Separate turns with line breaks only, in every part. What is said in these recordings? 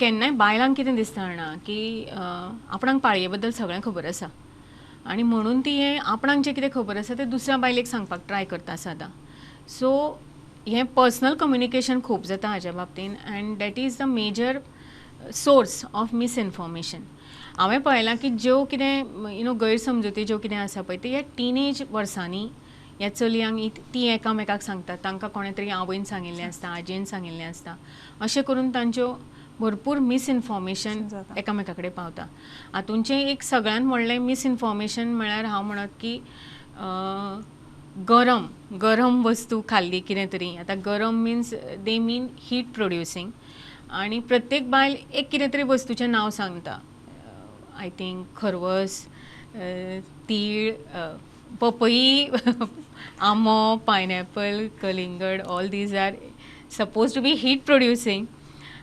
केन्नाय बायलांक कितें दिसता जाणा की आपणाक पाळये बद्दल सगळें खबर आसा आनी म्हणून ती हें आपणाक जें कितें खबर आसा तें दुसऱ्या बायलेक सांगपाक ट्राय करता सदां. सो हें पर्सनल कम्युनिकेशन खूब जाता हाज्या बाबतीन and that is the major source of misinformation. हांवें पळयलां की ज्यो कितें गैरसमजुती ज्यो कितें आसा पळय ते टीनेज वर्सांनी ह्या चलयांक ती एकामेकाक सांगतात, तांकां कोणे तरी आवयन सांगिल्लें आसता, आजयेन सांगिल्लें आसता, अशें करून तांच्यो भरपूर मिसइन्फॉर्मेशन एकामेका कडेन पावता. हातूंचें एक सगळ्यान व्हडलें मिसइन्फॉर्मेशन म्हळ्यार हांव म्हणत की गरम वस्तू खाल्ली कितें तरी, आतां गरम means they mean heat producing, आनी प्रत्येक बायल एक कितें तरी वस्तूचें नांव सांगता. आय थिंक खरवस, तीळ, पपई, आंबो, पायनॅपल, कलिंगड, all these are supposed to be heat producing.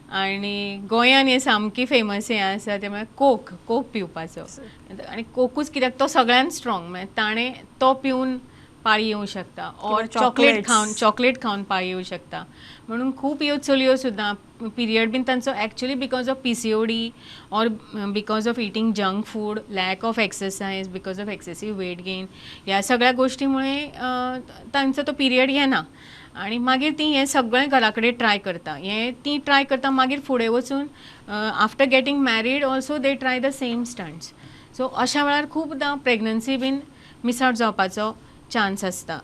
आनी गोंयान हें सामकी फेमस हें आसा तें म्हळ्यार कोक पिवपाचो. आनी कोकूच कित्याक तो सगळ्यान स्ट्रॉंग, म्हळ्यार ताणें तो पिवन पाळी येवंक शकता, ऑर चॉकलेट खावन पाळी येवंक शकता. म्हणून खूब ह्यो चलयो सुद्दां पिरियड बीन तांचो actually because of PCOD or because of eating junk food, lack of exercise, because of excessive weight gain, ह्या सगळ्या गोश्टी मुळे तांचो तो पिरियड येना. आनी मागीर ती हें सगळें घरा कडेन ट्राय करता. ती ट्राय करता मागीर फुडें वचून after getting married also they try the same stunts. So अशा वेळार खुबदां प्रेग्नन्सी बीन मिस आउट जावपाचो चान्स आसता.